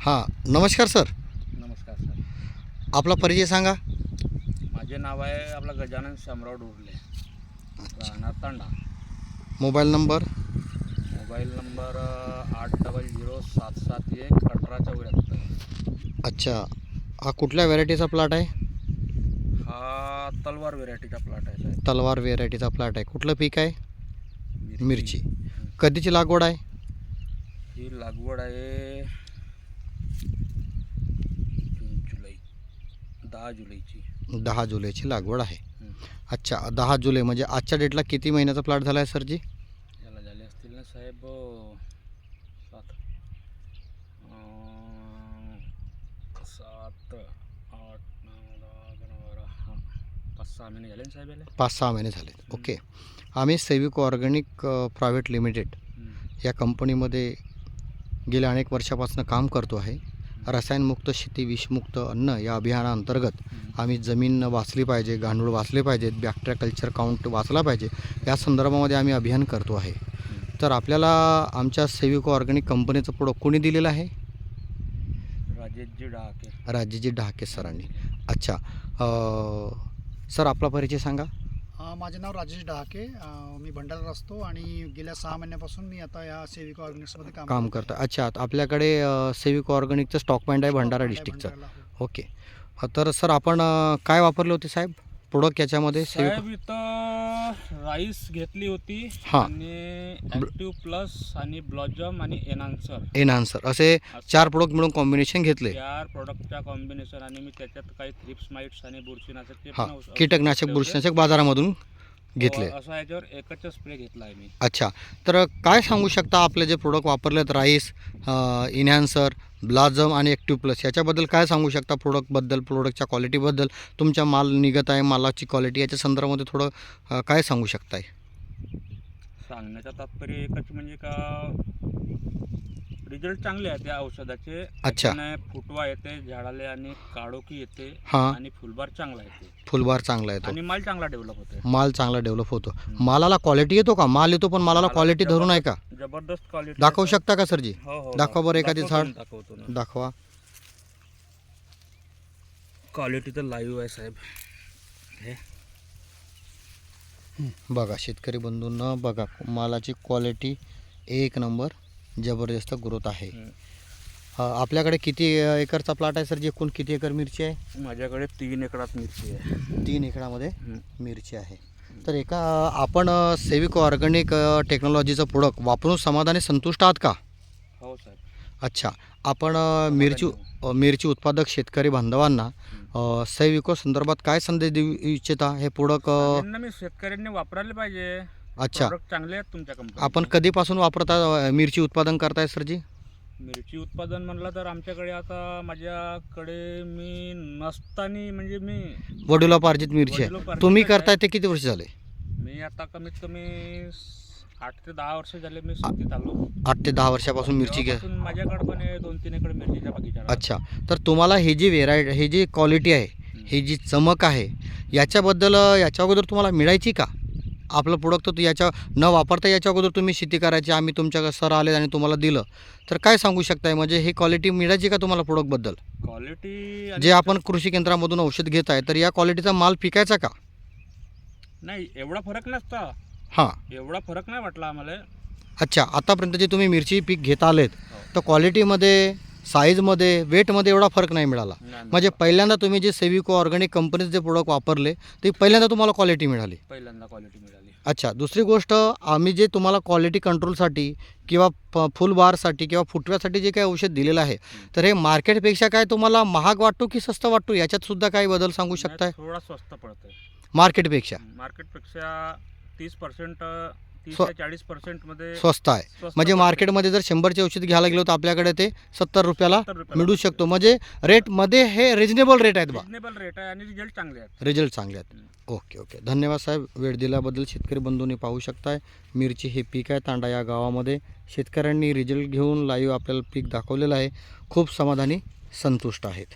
हां, नमस्कार सर. नमस्कार सर. आपला परिचय सांगा. माझे नाव आहे आपला गजानन शामराव डोरले, राहणार Tanda. Mobile number. Mobile number 800-771-1874. अच्छा, हा कुठल्या व्हेरायटीचा प्लॉट आहे? हा तलवार व्हेरायटीचा प्लॉट आहे साहेब. तलवार व्हेरायटीचा प्लॉट आहे. कुठलं पीक आहे? मिरची. हं. कधीची लागवड आहे? ही लागवड आहे जुलै 10 जुलैची. 10 जुलैची लागवड आहे. हं. अच्छा, 10 जुलै म्हणजे आजच्या डेटला किती महिन्याचा प्लॉट झाला आहे सरजी? याला झाले असतील ना साहेब 7 8 9 10 11 हां 5-6 महिने झाले ना साहेब याला. 5-6 महिने झाले. ओके. आम्ही सेविको ऑर्गॅनिक प्रायव्हेट लिमिटेड या कंपनीमध्ये गेल्या अनेक वर्षापासून काम करतो आहे. रसायनमुक्त शेती विषमुक्त अन्न या अभियानाअंतर्गत आम्ही जमीन वाचली पाहिजे, गांडूळ वाचले पाहिजेत, बॅक्टेरिया कल्चर काउंट वाचला पाहिजे, या संदर्भामध्ये आम्ही अभियान करतो आहे. तर आपल्याला आमच्या सेविको ऑर्गॅनिक कंपनीचं प्रोडक्ट कोणी दिलेलं आहे? राजेशजी डहाके सरांनी. अच्छा, सर आपला परिचय सांगा. माझे नाव राजेश डहाके. मी भंडारा असतो आणि गेल्या 6 महिन्यापासून मी आता या सेविका ऑर्गॅनिक्समध्ये काम करतो. अच्छा, आपल्याकडे सेविको ऑर्गॅनिकचं स्टॉक पॉईंट आहे भंडारा डिस्ट्रिक्टचं. भंडाराला. ओके. तर सर आपण काय वापरले होते साहेब प्रोडक्ट याच्यामध्ये? साहेब इथं राईस घेतली होती हां. आणि ॲक्टिव्ह प्लस आणि ब्लॉजम आणि एनान्सर एनहान्सर असे 4 प्रोडक्ट मिळून कॉम्बिनेशन घेतले. 4 प्रोडक्टच्या कॉम्बिनेशन आणि मी त्याच्यात काही थ्रिप्स माइट्स आणि बुरशीनाशक ते हां, पण औषध कीटकनाशक होते. बुरशीनाशक बाजारामधून घेतले. असं याच्यावर एकच स्प्रे घेतला आहे मी. अच्छा, तर काय सांगू शकता आपले जे प्रोडक्ट वापरलेत राईस, इन्हॅन्सर, ब्लाझम आणि ॲक्टिव्ह प्लस याच्याबद्दल काय सांगू शकता? प्रोडक्टबद्दल, प्रोडक्टच्या क्वालिटीबद्दल, तुमच्या माल निघत आहे मालाची क्वालिटी याच्या संदर्भामध्ये थोडं काय सांगू शकताय? सांगण्याचं तात्पर्य एकच म्हणजे का रिझल्ट चांगले आहेत त्या औषधाचे. अच्छा. त्याच्याने फुटवा येते झाडाले आणि काळोखी येते हां. आणि फुलबार चांगला येते फुलबार चांगला येतो, आणि माल चांगला डेव्हलप होते. माल चांगला डेव्हलप होतो. मालाला क्वालिटी येतो का? माल येतो पण मालाला क्वालिटी धरून आहे का? जबरदस्त क्वालिटी दाखवू शकता का सरजी? हो दाखवा बरं एखादी झाड. दाखवतो ना. दाखवा. क्वालिटी तर लाईव्ह आहे साहेब. हे बघा शेतकरी बंधूंना, बघा मालाची क्वालिटी एक नंबर, जबरदस्त ग्रोथ आहे. आपल्याकडे किती एकरचा प्लॉट आहे सर? एकूण किती एकर मिरची आहे? माझ्याकडे 3 एकरात मिरची आहे. 3 एकरामध्ये मिरची आहे. तर आपण सेविको ऑर्गॅनिक टेक्नॉलॉजीचं प्रोडक्ट वापरून समाधानी संतुष्ट आहात का? हो साहेब. अच्छा, आपण मिरची उत्पादक शेतकरी बांधवांना सेविको संदर्भात काय संदेश देऊ इच्छिता? हे प्रोडक्ट मी शेतकऱ्यांनी वापरायला पाहिजे. अच्छा, प्रोडक्ट चांगले आहेत तुमच्या कंपनी. आपण कधीपासून वापरता मिरची उत्पादन करताय सरजी? मिरची उत्पादन म्हणलं तर आमच्याकडे आता माझ्याकडे मी नसताना म्हणजे मी वडिलोपार्जित मिरची आहे. वडिलोपार्जित तुम्ही आहे. करताय ते किती वर्ष झाले? मी आता कमीत कमी 8 ते 10 वर्ष झाले मी शेतीत आलो. 8 ते 10 वर्षापासून मिरची घ्या. तेव्हापासून माझ्याकडे पण 2-3 एकर मिरचीच्या बगीचा आहे. अच्छा, तर तुम्हाला ही जी व्हेरायटी, ही जी क्वालिटी आहे, ही जी चमक आहे, याच्याबद्दल याच्या अगोदर तुम्हाला मिळायची का? आपलं प्रोडक्ट तर याच्या न वापरता याच्या अगोदर तुम्ही शेती करायची, आम्ही तुमच्या सर आले आणि तुम्हाला दिलं, तर काय सांगू शकताय? म्हणजे ही क्वालिटी मिळायची का तुम्हाला प्रोडक्टबद्दल? क्वालिटी जे आपण कृषी केंद्रामधून औषध घेत आहे, तर या क्वालिटीचा माल पिकायचा का? नाही, एवढा फरक नसता. हां. एवढा फरक नाही वाटला आम्हाला. अच्छा, आतापर्यंत जे तुम्ही मिरची पीक घेत आलेत, तर क्वालिटीमध्ये, साईजमध्ये, वेटमध्ये एवढा फरक नाही मिळाला. म्हणजे पहिल्यांदा तुम्ही जे सेविको ऑर्गॅनिक कंपनीचे जे प्रोडक्ट वापरले, ते पहिल्यांदा तुम्हाला क्वालिटी मिळाली. पहिल्यांदा क्वालिटी मिळाली. अच्छा, दुसरी गोष्ट, आम्ही जे तुम्हाला क्वालिटी कंट्रोलसाठी किंवा फुलबारसाठी किंवा फुटव्यासाठी जे काही औषध दिलेलं आहे, तर हे मार्केटपेक्षा काय तुम्हाला महाग वाटतो की स्वस्त वाटतो? याच्यात सुद्धा काही बदल सांगू शकताय? थोडा स्वस्त पडतंय मार्केटपेक्षा. मार्केटपेक्षा 30% 30 स्व- ते 40% मध्ये स्वस्त आहे. स्वस्त म्हणजे पडतंय. मार्केटमध्ये जर 100चे औषध घ्यायला गेलो तर आपल्याकडे ते 70 रुपयाला 70 रुपयाला मिळू शकतो. म्हणजे रेटमध्ये हे रिजनेबल रेट आहेत बा. रिजनेबल रेट आहे आणि रिझल्ट चांगले आहेत. रिझल्ट चांगले आहेत. ओके ओके, धन्यवाद साहेब. वेळ दिल्याबद्दल. शेतकरी बंधूंनी पाहू शकताय, मिरची हे पीक आहे तांडा या गावामध्ये. शेतकऱ्यांनी रिझल्ट घेऊन लाईव्ह आपल्याला पीक दाखवलेलं आहे. खूप समाधानी संतुष्ट आहेत.